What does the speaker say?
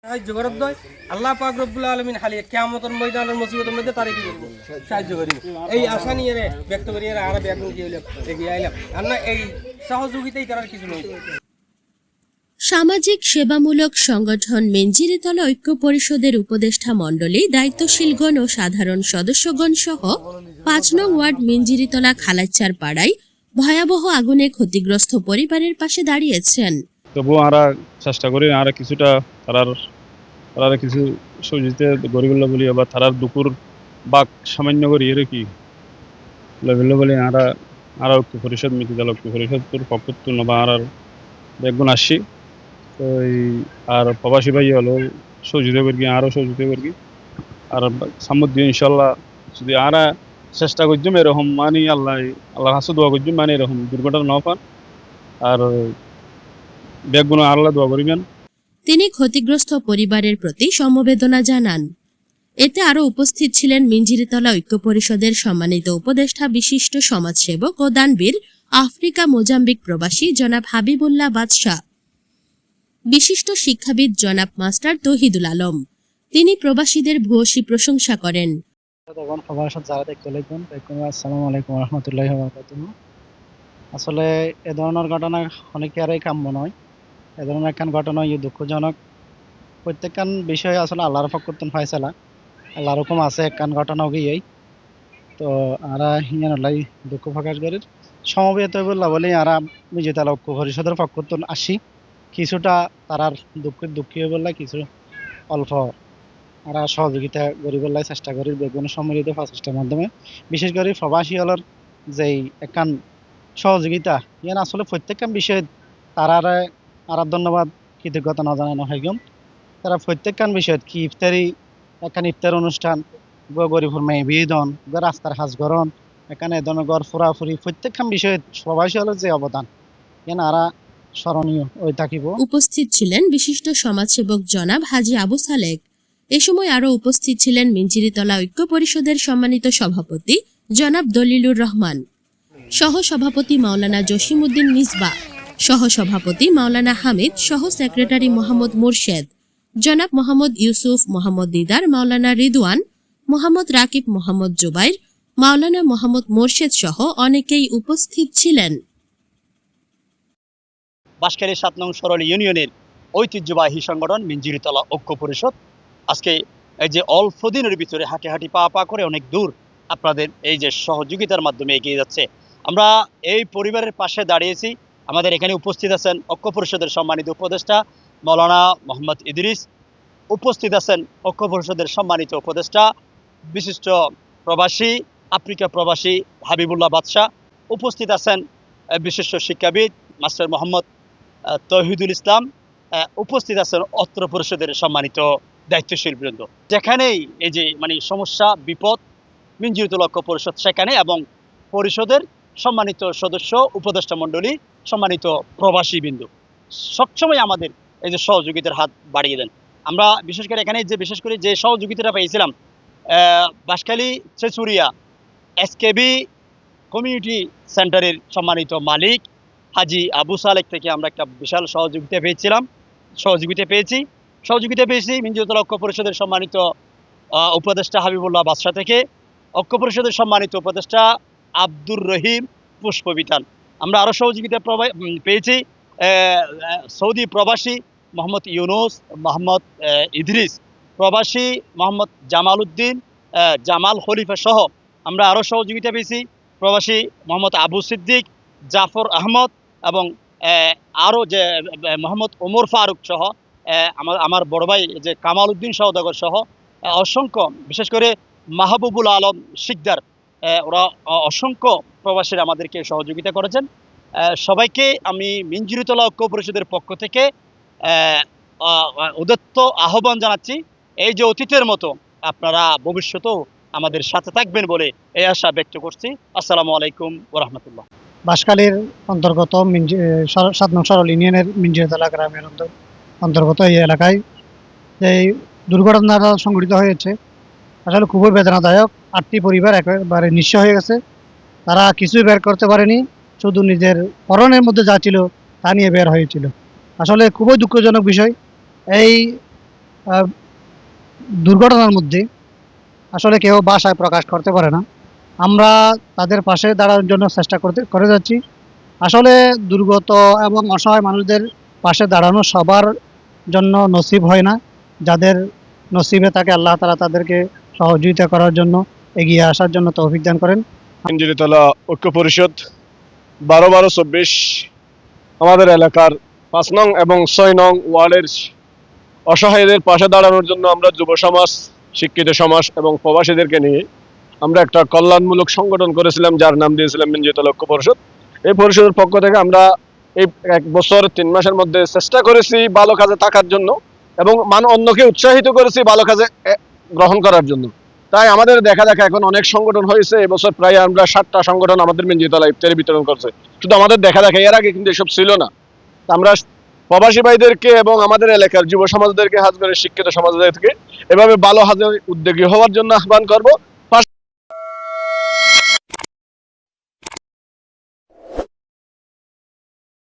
সাহায্য করার দয় আল্লাহ পাক রব্বুল আলামিন খালি কিয়ামতের ময়দানের মুসিবতের মধ্যে তারে কি করব সাহায্য করিব এই আশা নিয়ে ব্যক্ত করি আর বেগুন কি হইলো এগিয়ে আইলাম আর না এই সহযোগিতাই করার কিছু নেই। সামাজিক সেবামূলক সংগঠন মেঞ্জিরিতলা ঐক্য পরিষদের উপদেষ্টা মণ্ডলী, দায়িত্বশীলগণ ও সাধারণ সদস্যগণ সহ ৫ নং ওয়ার্ড মেঞ্জিরিতলা খালাচ্চার পাড়ায় ভয়াবহ আগুনে ক্ষতিগ্রস্ত পরিবারের পাশে দাঁড়িয়েছেন। তবুও আমরা চেষ্টা করি আর কিছুটা তারার কিছু সহযোগিতা গরিবুল্লাহ বলি আবার তারার দুপুর বাক সামান্য করি এর কি লেভেল বলি আর ঐক্য পরিষদ মিতিদল ঐক্য পরিষদ পক্ষ বা আর বেগুন আসছি তো এই আর প্রবাসী ভাই হলো সহযোগিতা করি আরও সহযোগিতা করি আর সামুদ্র ইনশাল্লাহ যদি আর চেষ্টা করছুম এরকম মানে আল্লাহ হাসু দোয়া করছুম মানে এরকম দুর্ঘটনা না পান আর বেগুন আল্লাহ দোয়া করিবেন। তিনি ক্ষতিগ্রস্ত পরিবারের প্রতি সমবেদনা জানান। এতে আরও উপস্থিত ছিলেন মিঞ্জিরিতলা ঐক্য পরিষদের সম্মানিত উপদেষ্টা, বিশিষ্ট সমাজসেবক ও দানবীর আফ্রিকা মোজাম্বিক প্রবাসী জনাব হাবিবুল্লাহ বাদশাহ, বিশিষ্ট শিক্ষাবিদ জনাব মাস্টার তৌহিদুল আলম। তিনি প্রবাসীদের ভূয়সী প্রশংসা করেন। আসসালামু আলাইকুম রহমতুল্লাহি ওয়া বারাকাতুহু। আসলে এ ধরনের ঘটনা অনেকেরই কাম্য নয়। এ ধরনের একখান ঘটনা দুঃখজনক। প্রত্যেকখান বিষয় আসলে আল্লাহর পক্ষ ফায়সালা, আল্লাহর হুকুম আছে একখান ঘটনা গিয়েই তো আরা হিয়ানলাই দুঃখ প্রকাশ করি সমবেত বললা বলে আরা মিজিতালা ঐক্য পরিষদের পক্ষ আসি কিছুটা তারার দুঃখী বললা কিছু অল্প আরা সহযোগিতা গরিবের চেষ্টা করি বেগুন সম্মিলিত প্রচেষ্টার মাধ্যমে বিশেষ করে প্রবাসী হলের যেই একখান সহযোগিতা ইয়ান আসলে প্রত্যেকখান বিষয়ে তারারে আর ধন্যবাদ কৃতজ্ঞতা না জানানো হয় গম তারা প্রত্যেকখান বিষয়ত কি ইফতারি একখান ইফতার অনুষ্ঠান গরিবুর মেয়ে বিদন রাস্তার হাজগরণ এখানে এ ধরনের গড় ফুরাফুরি প্রত্যেকখান বিষয়ে প্রবাসী হলের যে অবদান ইয়ান আরা স্মরণীয় ওই থাকিব। উপস্থিত ছিলেন বিশিষ্ট সমাজসেবক জনাব হাজী আবু সালেক। এ সময় আরও উপস্থিত ছিলেন মিঞ্জিরিতলা ঐক্য পরিষদের সম্মানিত সভাপতি জনাব দলিলুর রহমান, সহ-সভাপতি মাওলানা জসিমউদ্দিন মিসবা, সহ-সভাপতি মাওলানা হামিদ, সহ সেক্রেটারি মোহাম্মদ মুর্শেদ, জনাব মোহাম্মদ ইউসুফ, মোহাম্মদ দিদার, মাওলানা রিদওয়ান, মোহাম্মদ রাকিব, মোহাম্মদ জুবাইর, মাওলানা মোহাম্মদ মোর্শেদ সহ অনেকেই উপস্থিত ছিলেন। বাঁশখালী ৭ নং সরল ইউনিয়নের ঐতিহ্যবাহী সংগঠন মিঞ্জিরিতলা ঐক্য পরিষদ আজকে এই যে অল্প দিনের ভিতরে হাঁটি পা করে অনেক দূর আপনাদের এই যে সহযোগিতার মাধ্যমে এগিয়ে যাচ্ছে। আমরা এই পরিবারের পাশে দাঁড়িয়েছি। আমাদের এখানে উপস্থিত আছেন ঐক্য পরিষদের সম্মানিত উপদেষ্টা মাওলানা মোহাম্মদ ইদ্রিস, উপস্থিত আছেন ঐক্য পরিষদের সম্মানিত উপদেষ্টা বিশিষ্ট প্রবাসী আফ্রিকা প্রবাসী হাবিবুল্লাহ বাদশাহ, উপস্থিত আছেন বিশিষ্ট শিক্ষাবিদ মাস্টার মোহাম্মদ তৌহিদুল ইসলাম, উপস্থিত আছেন অত্র পরিষদের সম্মানিত দায়িত্বশীল বৃন্দ। যেখানেই এই যে মানে সমস্যা বিপদ মিঞ্জিরিতলা ঐক্য পরিষদ সেখানে এবং পরিষদের সম্মানিত সদস্য উপদেষ্টা মণ্ডলী সম্মানিত প্রবাসী বিন্দু সবসময় আমাদের এই যে সহযোগিতার হাত বাড়িয়ে দেন। আমরা বিশেষ করে যে সহযোগিতাটা পেয়েছিলাম বাঁশখালী চেচুরিয়া এসকেবি কমিউনিটি সেন্টারের সম্মানিত মালিক হাজী আবু সালেক থেকে আমরা একটা বিশাল সহযোগিতা পেয়েছি মিঞ্জিরিতলা ঐক্য পরিষদের সম্মানিত উপদেষ্টা হাবিবুল্লাহ বাদশাহ থেকে, ঐক্য পরিষদের সম্মানিত উপদেষ্টা আব্দুর রহিম পুষ্পবিতান। আমরা আরও সহযোগিতা পেয়েছি সৌদি প্রবাসী মোহাম্মদ ইউনুস, মোহাম্মদ ইদ্রিস, প্রবাসী মোহাম্মদ জামাল উদ্দিন, জামাল খলিফা সহ আমরা আরও সহযোগিতা পেয়েছি প্রবাসী মোহাম্মদ আবু সিদ্দিক, জাফর আহমদ এবং আরও যে মোহাম্মদ ওমর ফারুক সহ আমার বড় ভাই যে কামাল উদ্দিন সওদাগর সহ অসংখ্য, বিশেষ করে মাহবুবুল আলম শিকদার, ওরা অসংখ্য প্রবাসীরা আমাদেরকে সহযোগিতা করেছেন। সবাইকে আমি মিঞ্জিরিতলা ঐক্য পরিষদের পক্ষ থেকে উদাত্ত আহ্বান জানাচ্ছি, এই যে অতীতের মতো আপনারা ভবিষ্যতেও আমাদের সাথে থাকবেন বলে এই আশা ব্যক্ত করছি। আসসালামু আলাইকুম ওয়া রাহমাতুল্লাহ। বাঁশখালীর অন্তর্গত ৭ নং সরল ইউনিয়নের মিঞ্জিরিতলা গ্রামের অন্তর্গত এই এলাকায় এই দুর্ঘটনাটা সংঘটিত হয়েছে আসলে খুবই বেদনাদায়ক। ৮টি পরিবার একেবারে নিঃস্ব হয়ে গেছে। তারা কিছুই বের করতে পারেনি, শুধু নিজের পরনের মধ্যে যা ছিল তা নিয়ে বের হয়েছিল। আসলে খুবই দুঃখজনক বিষয়। এই আহ, দুর্ঘটনার মধ্যে আসলে কেউ ভাষায় প্রকাশ করতে পারে না। আমরা তাদের পাশে দাঁড়ানোর জন্য চেষ্টা করে যাচ্ছি। আসলে দুর্গত এবং অসহায় মানুষদের পাশে দাঁড়ানো সবার জন্য নসিব হয় না। যাদের নসিবে থাকে আল্লাহ তাআলা তাদেরকে সহযোগিতা করার জন্য, এগিয়ে আসার জন্য তৌফিক দান করেন। মিঞ্জিরিতলা ঐক্য পরিষদ 12-12-24 আমাদের এলাকার 5 নং এবং 6 নং ওয়ার্ডের অসহায়দের পাশে দাঁড়ানোর জন্য আমরা যুব সমাজ, শিক্ষিত সমাজ এবং প্রবাসীদেরকে নিয়ে আমরা একটা কল্যাণমূলক সংগঠন করেছিলাম, যার নাম দিয়েছিলাম মিঞ্জিরিতলা ঐক্য পরিষদ। এই পরিষদের পক্ষ থেকে আমরা এই 1 বছর 3 মাসের মধ্যে চেষ্টা করেছি ভালো কাজে থাকার জন্য এবং অন্যকে উৎসাহিত করেছি ভালো কাজে গ্রহণ করার জন্য। তাই আমাদের দেখা এখন অনেক সংগঠন হয়েছে। এবছর প্রায় আমরা 7টা সংগঠন আমাদের মিঞ্জিরিতলা ইফতারি বিতরণ করছে। শুধু আমাদের দেখা এর আগে কিন্তু এসব ছিল না। আমরা প্রবাসী ভাইদেরকে এবং আমাদের এলাকার যুব সমাজদেরকে, হাজ করে শিক্ষিত সমাজদেরকে এভাবে ভালো হাজে উদ্যোগী হওয়ার জন্য আহ্বান করব।